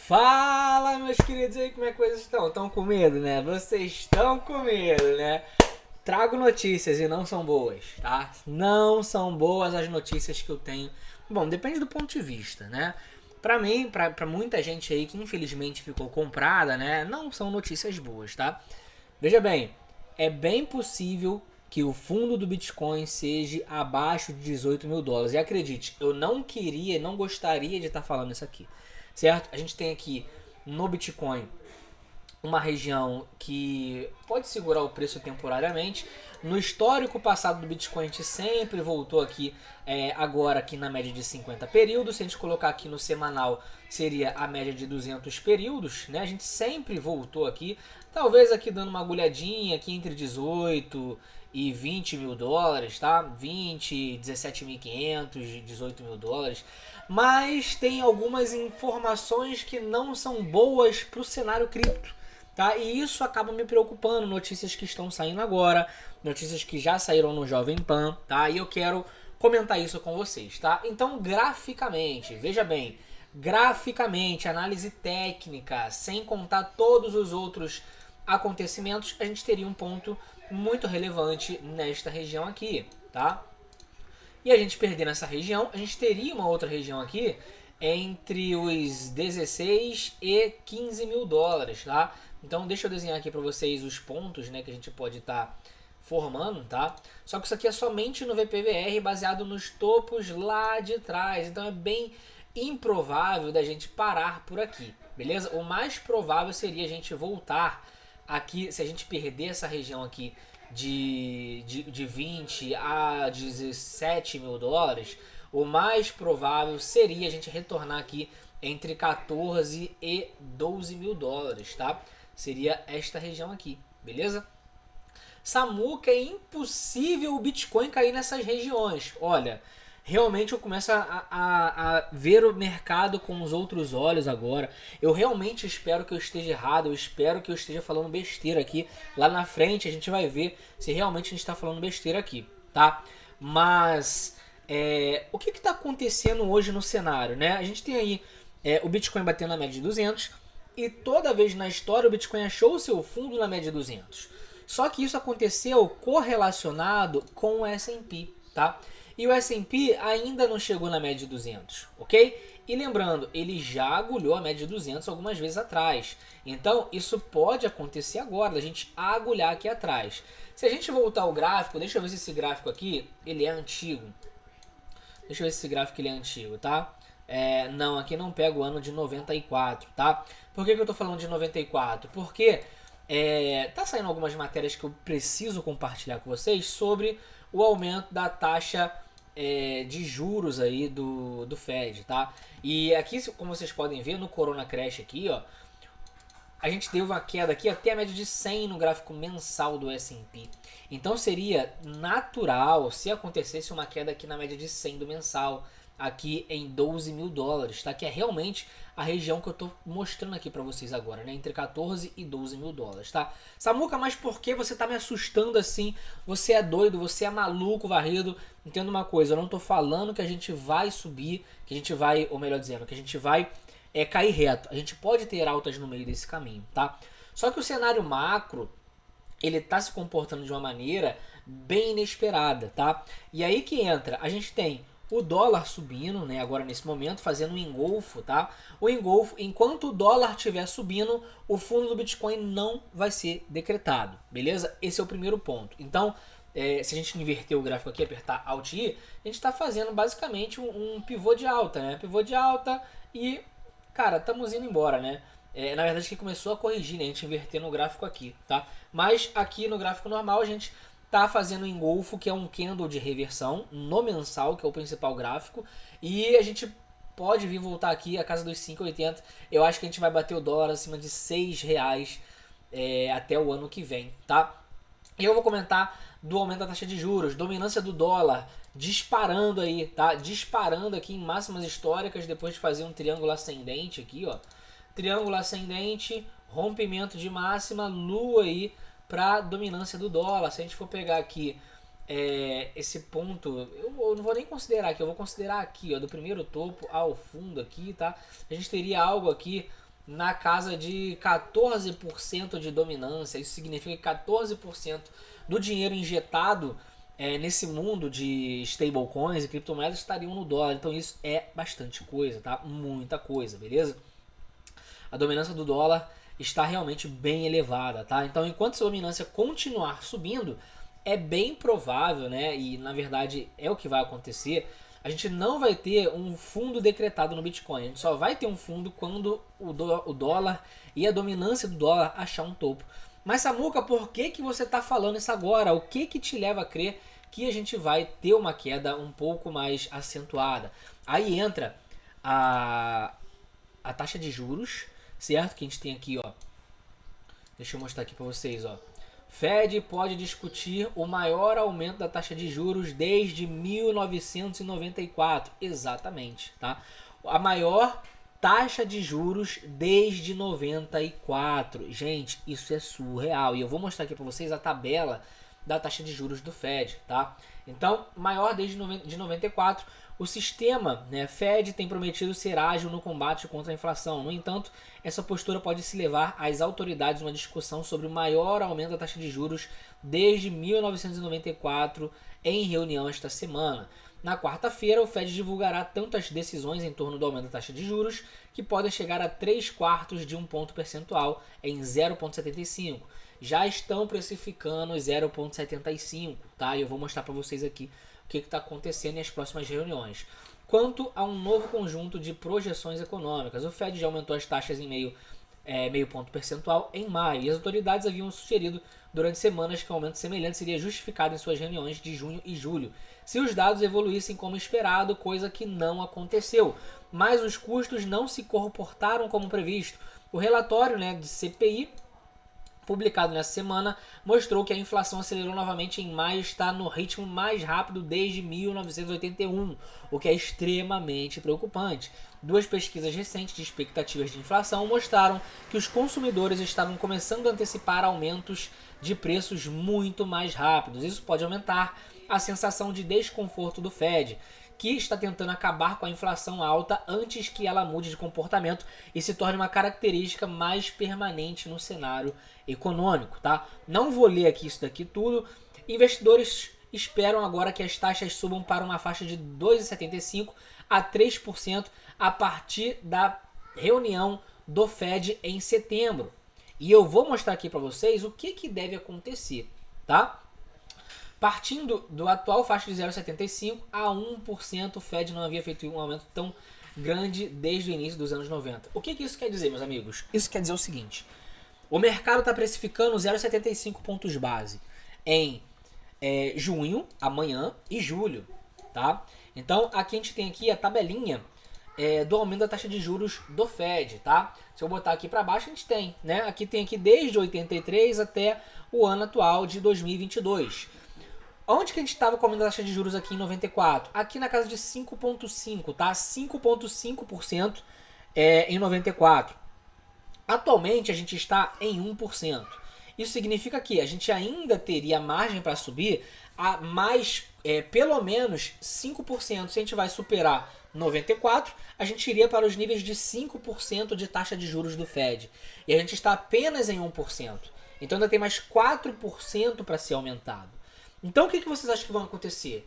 Fala, meus queridos aí, como é que vocês estão? Estão com medo, né? Vocês estão com medo, né? Trago notícias e não são boas, tá? Não são boas as notícias que eu tenho. Bom, depende do ponto de vista, né? Pra mim, pra muita gente aí que infelizmente ficou comprada, né? Não são notícias boas, tá? Veja bem, é bem possível que o fundo do Bitcoin seja abaixo de 18 mil dólares. E acredite, eu não queria, não gostaria de estar falando isso aqui, certo? A gente tem aqui no Bitcoin uma região que pode segurar o preço temporariamente. No histórico passado do Bitcoin, a gente sempre voltou aqui, agora aqui na média de 50 períodos. Se a gente colocar aqui no semanal, seria a média de 200 períodos, né? A gente sempre voltou aqui, talvez aqui dando uma agulhadinha aqui entre 18 e 20 mil dólares, tá? 20, 17.500, 18 mil dólares. Mas tem algumas informações que não são boas para o cenário cripto. Tá? E isso acaba me preocupando, notícias que estão saindo agora, notícias que já saíram no Jovem Pan, tá? E eu quero comentar isso com vocês, tá? Então, graficamente, veja bem, graficamente, análise técnica, sem contar todos os outros acontecimentos, a gente teria um ponto muito relevante nesta região aqui, tá? E a gente perder nessa região, a gente teria uma outra região aqui entre os 16 e 15 mil dólares, tá? Então deixa eu desenhar aqui para vocês os pontos, né, que a gente pode estar formando, tá? Só que isso aqui é somente no VPVR, baseado nos topos lá de trás, então é bem improvável da gente parar por aqui, beleza? O mais provável seria a gente voltar aqui, se a gente perder essa região aqui de 20 a 17 mil dólares, o mais provável seria a gente retornar aqui entre 14 e 12 mil dólares, tá? Seria esta região aqui, beleza? Samuca, é impossível o Bitcoin cair nessas regiões. Olha, realmente eu começo a ver o mercado com os outros olhos agora. Eu realmente espero que eu esteja errado, eu espero que eu esteja falando besteira aqui. Lá na frente a gente vai ver se realmente a gente está falando besteira aqui, tá? Mas o que está acontecendo hoje no cenário, né? A gente tem aí o Bitcoin batendo na média de 200 e toda vez na história o Bitcoin achou o seu fundo na média de 200. Só que isso aconteceu correlacionado com o S&P, tá? E o S&P ainda não chegou na média de 200, ok? E lembrando, ele já agulhou a média de 200 algumas vezes atrás. Então, isso pode acontecer agora, a gente agulhar aqui atrás. Se a gente voltar ao gráfico, deixa eu ver se esse gráfico aqui, ele é antigo. Deixa eu ver se esse gráfico ele é antigo, tá? Não, aqui não pega o ano de 94, tá? Por que eu tô falando de 94? Porque tá saindo algumas matérias que eu preciso compartilhar com vocês sobre o aumento da taxa de juros aí do Fed, tá? E aqui, como vocês podem ver no Corona Crash aqui, ó, a gente teve uma queda aqui até a média de 100 no gráfico mensal do S&P. Então seria natural se acontecesse uma queda aqui na média de 100 do mensal, aqui em 12 mil dólares, tá? Que é realmente a região que eu tô mostrando aqui para vocês agora, né? Entre 14 e 12 mil dólares, tá? Samuca, mas por que você tá me assustando assim? Você é doido, você é maluco, varrido. Entenda uma coisa, eu não tô falando que a gente vai subir, que a gente vai, ou melhor dizendo, que a gente vai cair reto. A gente pode ter altas no meio desse caminho, tá? Só que o cenário macro, ele tá se comportando de uma maneira bem inesperada, tá? E aí que entra, a gente tem o dólar subindo, né, agora nesse momento, fazendo um engolfo, tá? O engolfo, enquanto o dólar estiver subindo, o fundo do Bitcoin não vai ser decretado, beleza? Esse é o primeiro ponto. Então, se a gente inverter o gráfico aqui, apertar Alt I, a gente está fazendo basicamente um pivô de alta, né? Pivô de alta e, cara, estamos indo embora, né? Na verdade, que começou a corrigir, né? A gente invertendo o gráfico aqui, tá? Mas aqui no gráfico normal, a gente tá fazendo um engolfo, que é um candle de reversão, no mensal, que é o principal gráfico. E a gente pode vir voltar aqui a casa dos 5,80. Eu acho que a gente vai bater o dólar acima de R$ 6 até o ano que vem, tá? E eu vou comentar do aumento da taxa de juros, dominância do dólar disparando aí, tá? Disparando aqui em máximas históricas depois de fazer um triângulo ascendente aqui, ó. Triângulo ascendente, rompimento de máxima, lua aí para dominância do dólar. Se a gente for pegar aqui esse ponto, eu não vou nem considerar aqui, eu vou considerar aqui, ó, do primeiro topo ao fundo aqui, tá? A gente teria algo aqui na casa de 14% de dominância. Isso significa que 14% do dinheiro injetado nesse mundo de stablecoins e criptomoedas estariam no dólar. Então isso é bastante coisa, tá? Muita coisa, beleza? A dominância do dólar está realmente bem elevada, tá? Então enquanto essa dominância continuar subindo, é bem provável, né? E na verdade é o que vai acontecer. A gente não vai ter um fundo decretado no Bitcoin. A gente só vai ter um fundo quando o dólar e a dominância do dólar achar um topo. Mas Samuca, por que você está falando isso agora? O que te leva a crer que a gente vai ter uma queda um pouco mais acentuada? Aí entra a taxa de juros, certo? Que a gente tem aqui, ó. Deixa eu mostrar aqui para vocês, ó. Fed pode discutir o maior aumento da taxa de juros desde 1994. Exatamente, tá? A maior taxa de juros desde 94. Gente, isso é surreal. E eu vou mostrar aqui para vocês a tabela da taxa de juros do Fed, tá? Então, maior desde 94. O sistema, né, Fed tem prometido ser ágil no combate contra a inflação. No entanto, essa postura pode se levar às autoridades a uma discussão sobre o maior aumento da taxa de juros desde 1994 em reunião esta semana. Na quarta-feira, o Fed divulgará tantas decisões em torno do aumento da taxa de juros que podem chegar a 3/4 de um ponto percentual em 0,75. Já estão precificando 0,75, tá? E eu vou mostrar para vocês aqui o que está acontecendo nas próximas reuniões. Quanto a um novo conjunto de projeções econômicas, o Fed já aumentou as taxas em meio ponto percentual em maio, e as autoridades haviam sugerido durante semanas que um aumento semelhante seria justificado em suas reuniões de junho e julho, se os dados evoluíssem como esperado, coisa que não aconteceu. Mas os custos não se comportaram como previsto. O relatório, né, de CPI publicado nessa semana mostrou que a inflação acelerou novamente em maio e está no ritmo mais rápido desde 1981, o que é extremamente preocupante. Duas pesquisas recentes de expectativas de inflação mostraram que os consumidores estavam começando a antecipar aumentos de preços muito mais rápidos. Isso pode aumentar a sensação de desconforto do Fed, que está tentando acabar com a inflação alta antes que ela mude de comportamento e se torne uma característica mais permanente no cenário econômico, tá? Não vou ler aqui isso daqui tudo. Investidores esperam agora que as taxas subam para uma faixa de 2,75% a 3% a partir da reunião do Fed em setembro. E eu vou mostrar aqui para vocês o que deve acontecer, tá? Partindo do atual faixa de 0,75% a 1%, o Fed não havia feito um aumento tão grande desde o início dos anos 90. O que isso quer dizer, meus amigos? Isso quer dizer o seguinte: o mercado está precificando 0,75 pontos base em junho, amanhã, e julho, tá? Então, aqui a gente tem aqui a tabelinha do aumento da taxa de juros do Fed, tá? Se eu botar aqui para baixo, a gente tem, né? Aqui tem aqui desde 83 até o ano atual de 2022. Onde que a gente estava com a taxa de juros aqui em 94? Aqui na casa de 5,5%, tá? 5,5% em 94. Atualmente a gente está em 1%. Isso significa que a gente ainda teria margem para subir a mais, pelo menos 5%. Se a gente vai superar 94, a gente iria para os níveis de 5% de taxa de juros do Fed. E a gente está apenas em 1%. Então ainda tem mais 4% para ser aumentado. Então o que vocês acham que vai acontecer?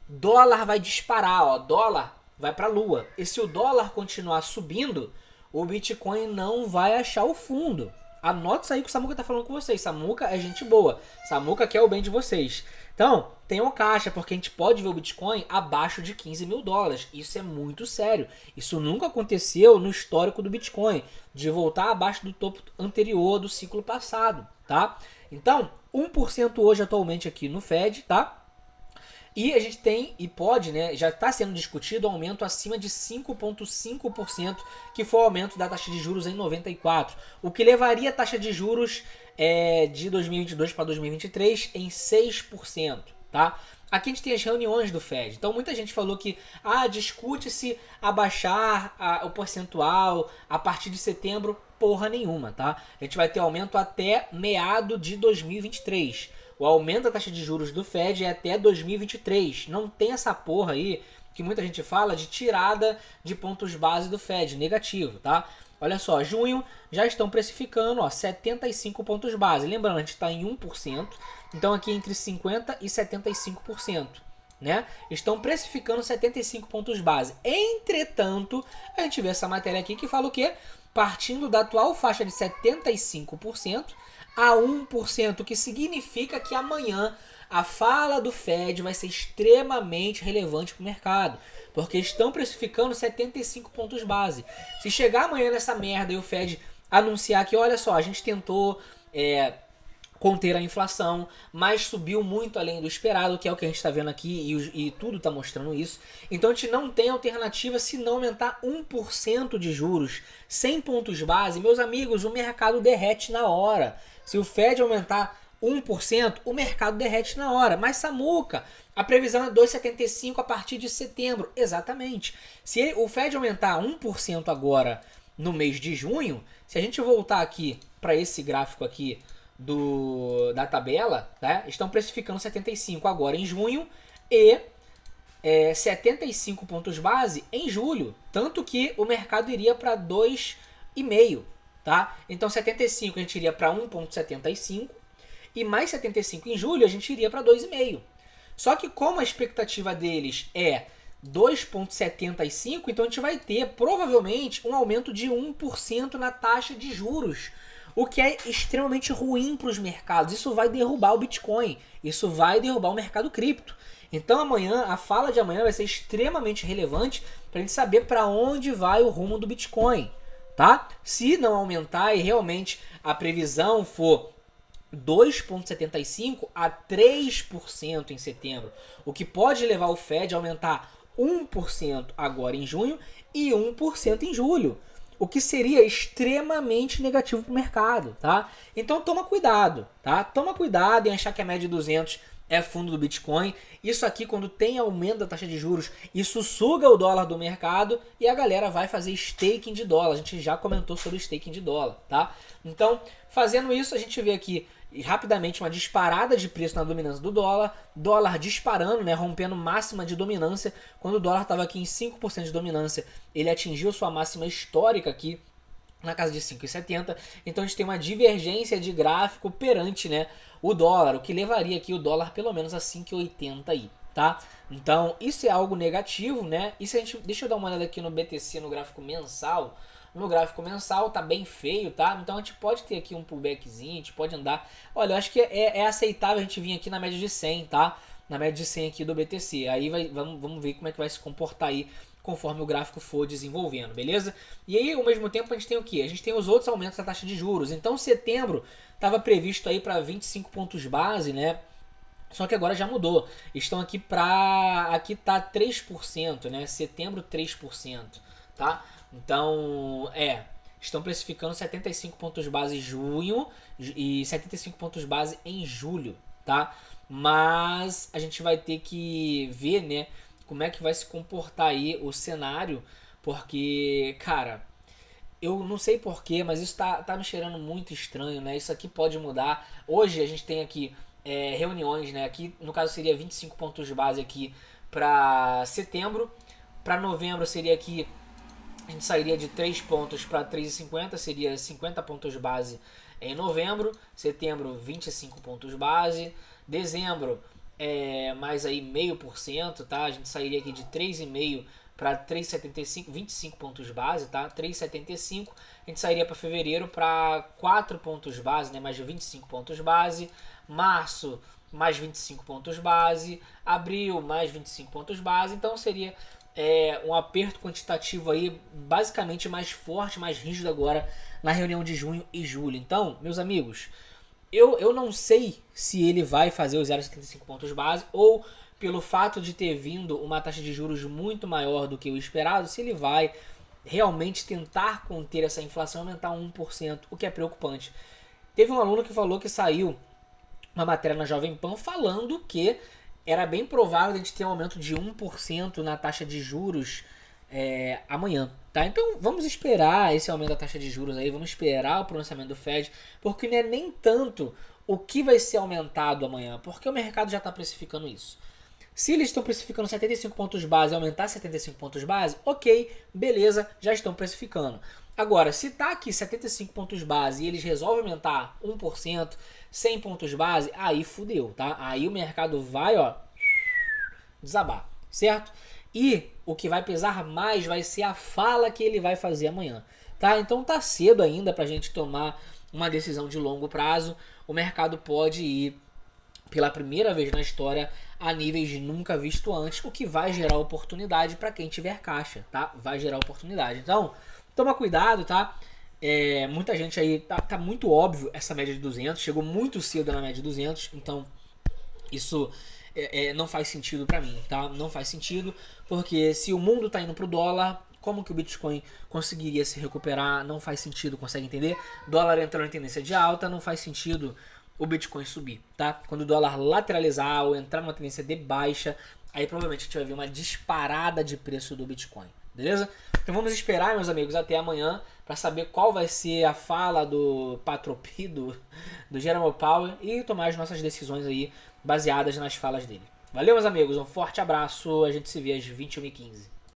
Dólar vai disparar, ó, dólar vai para a lua. E se o dólar continuar subindo, o Bitcoin não vai achar o fundo. Anota isso aí que o Samuca tá falando com vocês. Samuca é gente boa. Samuca quer o bem de vocês. Então, tenham caixa, porque a gente pode ver o Bitcoin abaixo de 15 mil dólares. Isso é muito sério. Isso nunca aconteceu no histórico do Bitcoin, de voltar abaixo do topo anterior do ciclo passado, tá? Então, 1% hoje atualmente aqui no Fed, tá? E a gente tem, e pode, né, já está sendo discutido um aumento acima de 5,5%, que foi o aumento da taxa de juros em 94, o que levaria a taxa de juros de 2022 para 2023 em 6%, tá? Aqui a gente tem as reuniões do Fed. Então muita gente falou que discute-se abaixar o percentual a partir de setembro. Porra nenhuma, tá? A gente vai ter aumento até meado de 2023. O aumento da taxa de juros do Fed é até 2023. Não tem essa porra aí que muita gente fala de tirada de pontos base do Fed, negativo, tá? Olha só, junho já estão precificando, ó, 75 pontos base. Lembrando, a gente está em 1%, então aqui entre 50% e 75%. Né? Estão precificando 75 pontos base. Entretanto, a gente vê essa matéria aqui que fala o quê? Partindo da atual faixa de 75% a 1%, o que significa que amanhã a fala do Fed vai ser extremamente relevante para o mercado, porque estão precificando 75 pontos base. Se chegar amanhã nessa merda e o Fed anunciar que, olha só, a gente tentou conter a inflação, mas subiu muito além do esperado, que é o que a gente está vendo aqui e tudo está mostrando isso. Então a gente não tem alternativa se não aumentar 1% de juros, 100 pontos base. Meus amigos, o mercado derrete na hora. Se o Fed aumentar 1%, o mercado derrete na hora. Mas Samuca, a previsão é 2,75 a partir de setembro. Exatamente. Se o Fed aumentar 1% agora no mês de junho, se a gente voltar aqui para esse gráfico aqui da tabela, né, estão precificando 75 agora em junho e 75 pontos base em julho. Tanto que o mercado iria para 2,5. Tá? Então 75 a gente iria para 1,75 e mais 75 em julho a gente iria para 2,5. Só que como a expectativa deles é 2,75, então a gente vai ter provavelmente um aumento de 1% na taxa de juros, o que é extremamente ruim para os mercados. Isso vai derrubar o Bitcoin, isso vai derrubar o mercado cripto. Então amanhã, a fala de amanhã vai ser extremamente relevante para a gente saber para onde vai o rumo do Bitcoin. Tá? Se não aumentar e realmente a previsão for 2,75 a 3% em setembro, o que pode levar o Fed a aumentar 1% agora em junho e 1% em julho, o que seria extremamente negativo para o mercado, tá? Então toma cuidado, tá? Toma cuidado em achar que a média de 200 é fundo do Bitcoin. Isso aqui, quando tem aumento da taxa de juros, isso suga o dólar do mercado e a galera vai fazer staking de dólar. A gente já comentou sobre staking de dólar, tá? Então, fazendo isso, a gente vê aqui rapidamente uma disparada de preço na dominância do dólar, dólar disparando, né, rompendo máxima de dominância. Quando o dólar estava aqui em 5% de dominância, ele atingiu sua máxima histórica aqui na casa de 5,70. Então a gente tem uma divergência de gráfico perante, né, o dólar, o que levaria aqui o dólar pelo menos a 5,80 aí, tá? Então isso é algo negativo, né? E se a gente, deixa eu dar uma olhada aqui no BTC no gráfico mensal. No gráfico mensal tá bem feio, tá? Então a gente pode ter aqui um pullbackzinho, a gente pode andar. Olha, eu acho que é aceitável a gente vir aqui na média de 100, tá? Na média de 100 aqui do BTC. Aí vamos ver como é que vai se comportar aí conforme o gráfico for desenvolvendo, beleza? E aí, ao mesmo tempo, a gente tem o quê? A gente tem os outros aumentos da taxa de juros. Então, setembro estava previsto aí para 25 pontos base, né? Só que agora já mudou. Estão aqui para... Aqui tá 3%, né? Setembro, 3%, tá? Então, estão precificando 75 pontos base em junho e 75 pontos base em julho, tá? Mas a gente vai ter que ver, né, como é que vai se comportar aí o cenário, porque, cara, eu não sei porquê, mas isso tá me cheirando muito estranho, né? Isso aqui pode mudar. Hoje a gente tem aqui reuniões, né? Aqui, no caso, seria 25 pontos base aqui para setembro. Para novembro seria aqui, a gente sairia de 3 pontos para 3,50, seria 50 pontos base em novembro. Setembro, 25 pontos base. Dezembro, mais aí 0,5%, tá? A gente sairia aqui de 3,5 para 3,75, 25 pontos base, tá? 3,75. A gente sairia para fevereiro para 4 pontos base, né? Mais de 25 pontos base. Março, mais 25 pontos base. Abril, mais 25 pontos base. Então seria um aperto quantitativo aí basicamente mais forte, mais rígido agora na reunião de junho e julho. Então, meus amigos, eu não sei se ele vai fazer os 0,75 pontos base ou pelo fato de ter vindo uma taxa de juros muito maior do que o esperado, se ele vai realmente tentar conter essa inflação e aumentar 1%, o que é preocupante. Teve um aluno que falou que saiu uma matéria na Jovem Pan falando que era bem provável a gente ter um aumento de 1% na taxa de juros amanhã, tá? Então vamos esperar esse aumento da taxa de juros aí, vamos esperar o pronunciamento do Fed, porque não é nem tanto o que vai ser aumentado amanhã, porque o mercado já está precificando isso. Se eles estão precificando 75 pontos base e aumentar 75 pontos base, ok, beleza, já estão precificando. Agora, se tá aqui 75 pontos base e eles resolvem aumentar 1%, 100 pontos base, aí fudeu, tá? Aí o mercado vai, ó, desabar, certo? E o que vai pesar mais vai ser a fala que ele vai fazer amanhã, tá? Então tá cedo ainda pra gente tomar uma decisão de longo prazo. O mercado pode ir pela primeira vez na história a níveis nunca visto antes, o que vai gerar oportunidade para quem tiver caixa, tá? Vai gerar oportunidade. Então, toma cuidado, tá? Muita gente aí, tá muito óbvio essa média de 200, chegou muito cedo na média de 200, então isso não faz sentido para mim, tá? Não faz sentido, porque se o mundo tá indo pro dólar, como que o Bitcoin conseguiria se recuperar? Não faz sentido, consegue entender? Dólar entrando em tendência de alta, não faz sentido o Bitcoin subir, tá? Quando o dólar lateralizar ou entrar numa tendência de baixa, aí provavelmente a gente vai ver uma disparada de preço do Bitcoin, beleza? Então vamos esperar, meus amigos, até amanhã para saber qual vai ser a fala do Patropi, do Jerome Powell, e tomar as nossas decisões aí baseadas nas falas dele. Valeu, meus amigos, um forte abraço, a gente se vê às 21h15.